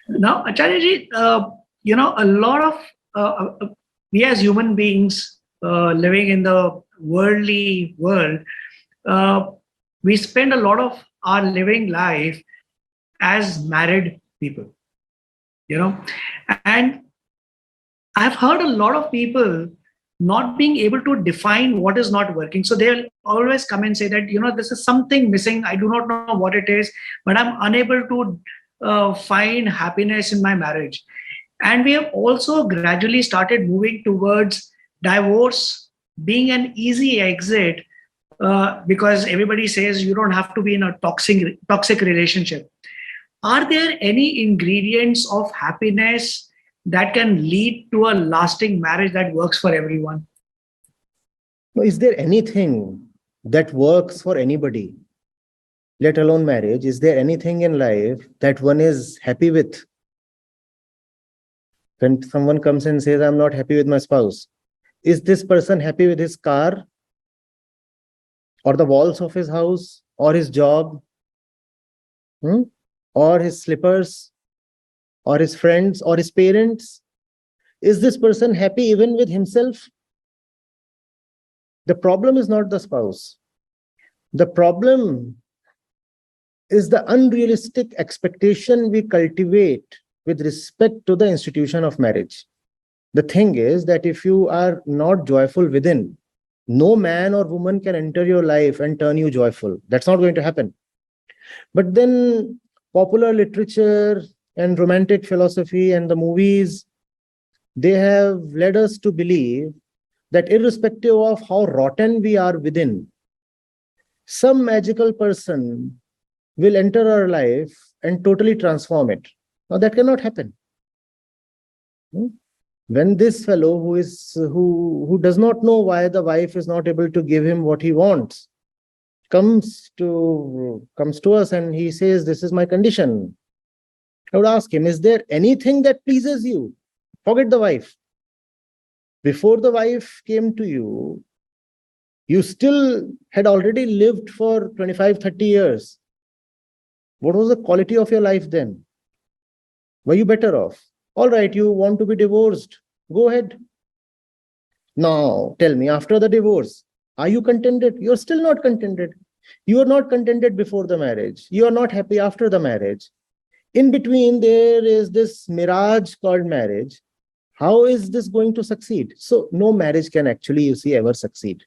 Now, Acharya, a lot of we as human beings living in the worldly world, uh, we spend a lot of our living life as married people, you know, and I've heard a lot of people not being able to define what is not working. So they'll always come and say that, this is something missing. I do not know what it is, but I'm unable to find happiness in my marriage. And we have also gradually started moving towards divorce being an easy exit because everybody says you don't have to be in a toxic relationship. Are there any ingredients of happiness that can lead to a lasting marriage that works for everyone? No, is there anything that works for anybody, let alone marriage? Is there anything in life that one is happy with? When someone comes and says, I'm not happy with my spouse, is this person happy with his car or the walls of his house or his job? Or his slippers or his friends or his parents? Is this person happy even with himself? The problem is not the spouse. The problem is the unrealistic expectation we cultivate with respect to the institution of marriage. The thing is that if you are not joyful within, no man or woman can enter your life and turn you joyful. That's not going to happen. But then popular literature and romantic philosophy and the movies, they have led us to believe that irrespective of how rotten we are within, some magical person will enter our life and totally transform it. Now that cannot happen. When this fellow who does not know why the wife is not able to give him what he wants comes to us and he says, this is my condition, I would ask him, is there anything that pleases you? Forget the wife. Before the wife came to you, you still had already lived for 25, 30 years. What was the quality of your life then? Were you better off? All right, you want to be divorced. Go ahead. Now, tell me, after the divorce, are you contented? You're still not contented. You are not contented before the marriage. You are not happy after the marriage. In between, there is this mirage called marriage. How is this going to succeed? So no marriage can actually, ever succeed.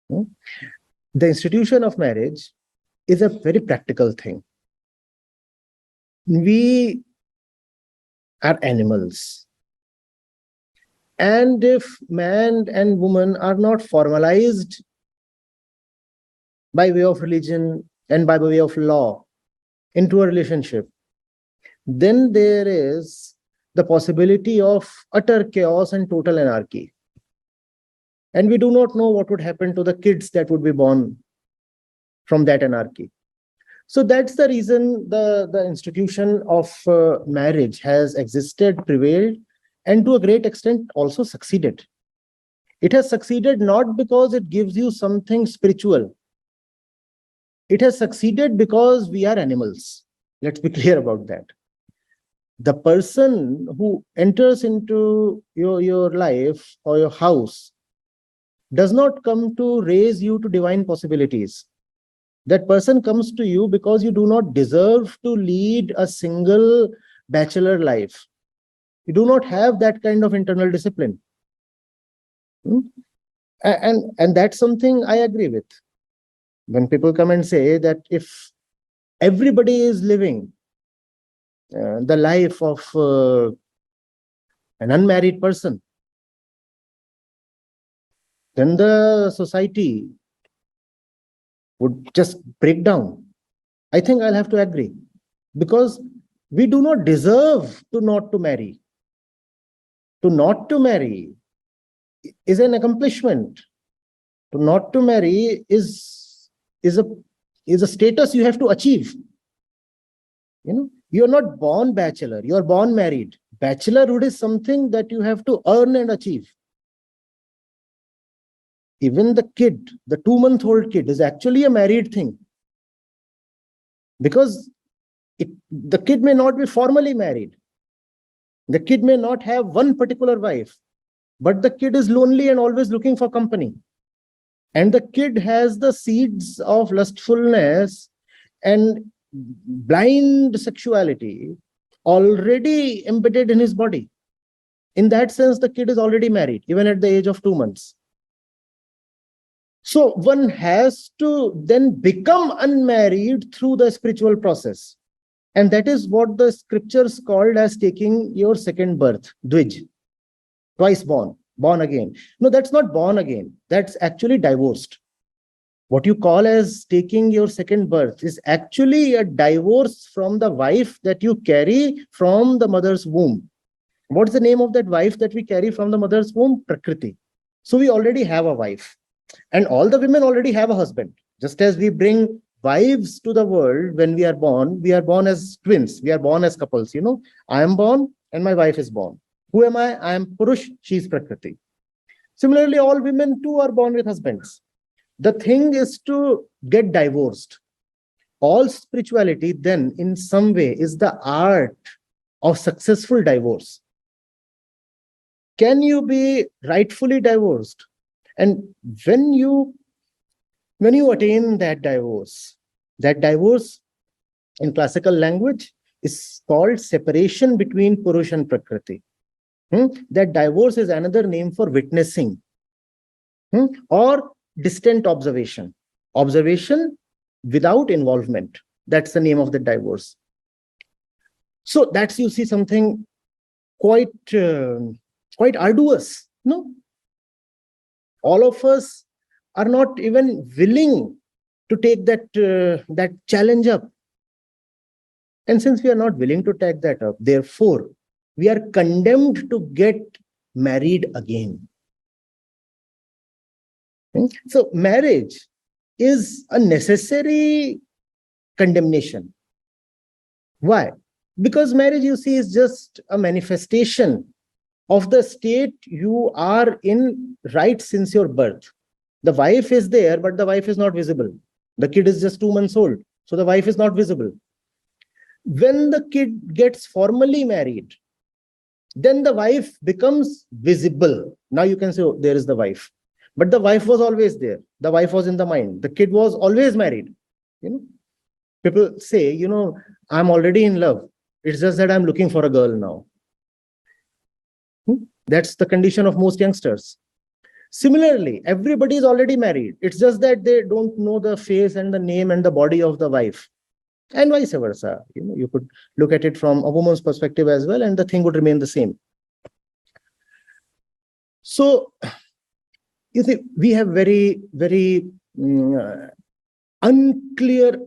The institution of marriage is a very practical thing. We are animals. And if man and woman are not formalized by way of religion and by way of law into a relationship, then there is the possibility of utter chaos and total anarchy. And we do not know what would happen to the kids that would be born from that anarchy. So that's the reason the institution of marriage has existed, prevailed, and to a great extent also succeeded. It has succeeded not because it gives you something spiritual. It has succeeded because we are animals. Let's be clear about that. The person who enters into your life or your house does not come to raise you to divine possibilities. That person comes to you because you do not deserve to lead a single bachelor life. You do not have that kind of internal discipline. And that's something I agree with. When people come and say that if everybody is living the life of an unmarried person, then the society would just break down. I think I'll have to agree, because we do not deserve to not to marry. To not to marry is an accomplishment. To not to marry is a status you have to achieve. You're not born bachelor, you're born married. Bachelorhood is something that you have to earn and achieve. Even the kid, the 2-month-old kid, is actually a married thing. Because the kid may not be formally married. The kid may not have one particular wife, but the kid is lonely and always looking for company. And the kid has the seeds of lustfulness and blind sexuality already embedded in his body. In that sense, the kid is already married, even at the age of 2 months. So one has to then become unmarried through the spiritual process. And that is what the scriptures called as taking your second birth, Dvij, twice born, born again. No, that's not born again. That's actually divorced. What you call as taking your second birth is actually a divorce from the wife that you carry from the mother's womb. What's the name of that wife that we carry from the mother's womb? Prakriti. So we already have a wife. And all the women already have a husband. Just as we bring wives to the world when we are born as twins. We are born as couples. I am born and my wife is born. Who am I? I am Purush, she is Prakriti. Similarly, all women too are born with husbands. The thing is to get divorced. All spirituality then in some way is the art of successful divorce. Can you be rightfully divorced? And when you attain that divorce in classical language is called separation between Purush and Prakriti. That divorce is another name for witnessing or distant observation. Observation without involvement. That's the name of the divorce. So that's, you see, something quite arduous. No? All of us are not even willing to take that challenge up. And since we are not willing to take that up, therefore, we are condemned to get married again. So marriage is a necessary condemnation. Why? Because marriage, you see, is just a manifestation of the state you are in right since your birth. The wife is there, but the wife is not visible. The kid is just 2 months old, so the wife is not visible. When the kid gets formally married, then the wife becomes visible. Now you can say, oh, there is the wife. But the wife was always there. The wife was in the mind. The kid was always married. People say, I'm already in love. It's just that I'm looking for a girl now. That's the condition of most youngsters. Similarly, everybody is already married. It's just that they don't know the face and the name and the body of the wife. And vice versa. You could look at it from a woman's perspective as well, and the thing would remain the same. So, you see, we have very, very unclear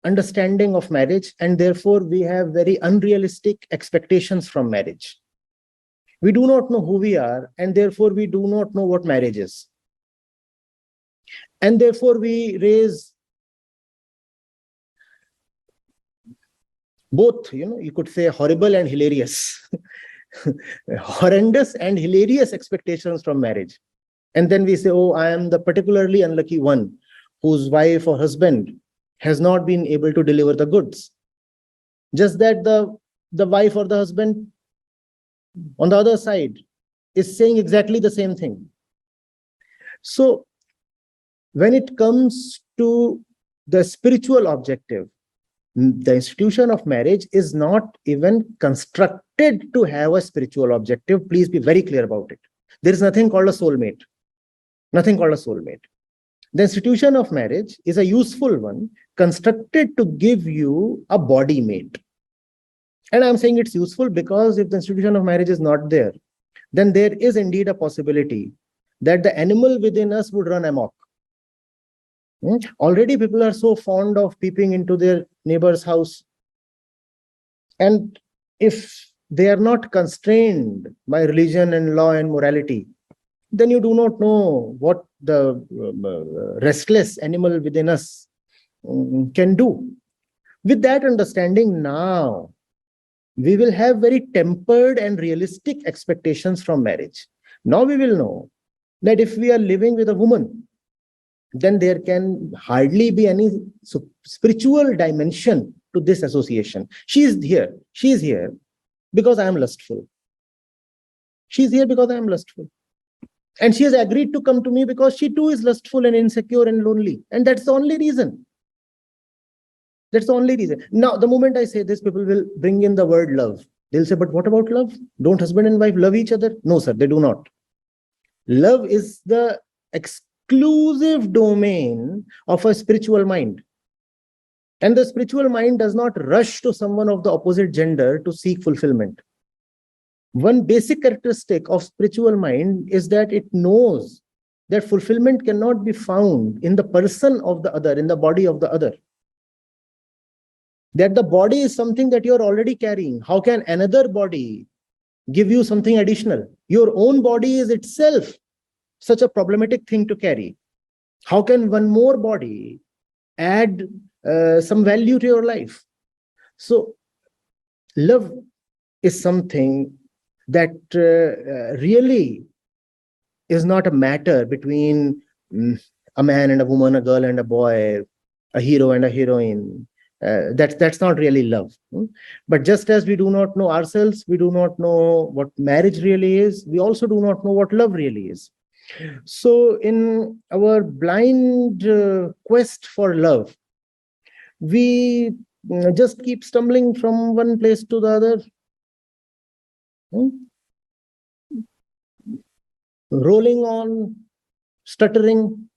understanding of marriage, and therefore we have very unrealistic expectations from marriage. We do not know who we are, and therefore we do not know what marriage is. And therefore we raise both, you could say horrible and hilarious, horrendous and hilarious expectations from marriage. And then we say, oh, I am the particularly unlucky one whose wife or husband has not been able to deliver the goods. Just that the wife or the husband on the other side is saying exactly the same thing. So when it comes to the spiritual objective, the institution of marriage is not even constructed to have a spiritual objective. Please be very clear about it. There is nothing called a soulmate. Nothing called a soulmate. The institution of marriage is a useful one constructed to give you a body mate. And I'm saying it's useful because if the institution of marriage is not there, then there is indeed a possibility that the animal within us would run amok. Already people are so fond of peeping into their neighbor's house. And if they are not constrained by religion and law and morality, then you do not know what the restless animal within us can do. With that understanding now, we will have very tempered and realistic expectations from marriage. Now we will know that if we are living with a woman, then there can hardly be any spiritual dimension to this association. She is here because I am lustful. She's here because I am lustful. And she has agreed to come to me because she too is lustful and insecure and lonely. And that's the only reason. That's the only reason. Now, the moment I say this, people will bring in the word love. They'll say, but what about love? Don't husband and wife love each other? No, sir, they do not. Love is the exclusive domain of a spiritual mind. And the spiritual mind does not rush to someone of the opposite gender to seek fulfillment. One basic characteristic of spiritual mind is that it knows that fulfillment cannot be found in the person of the other, in the body of the other. That the body is something that you're already carrying. How can another body give you something additional? Your own body is itself such a problematic thing to carry. How can one more body add some value to your life? So, love is something that really is not a matter between a man and a woman, a girl and a boy, a hero and a heroine. That's not really love. But just as we do not know ourselves, we do not know what marriage really is, we also do not know what love really is. So in our blind quest for love, we just keep stumbling from one place to the other, rolling on, stuttering,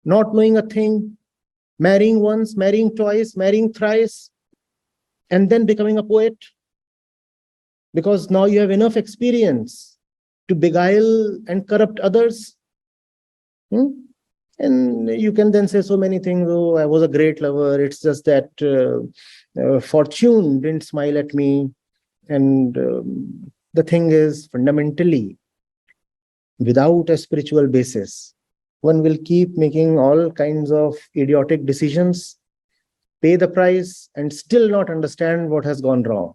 not knowing a thing, marrying once, marrying twice, marrying thrice, and then becoming a poet. Because now you have enough experience to beguile and corrupt others. And you can then say so many things. Oh, I was a great lover. It's just that fortune didn't smile at me. And the thing is, fundamentally, without a spiritual basis, one will keep making all kinds of idiotic decisions, pay the price, and still not understand what has gone wrong.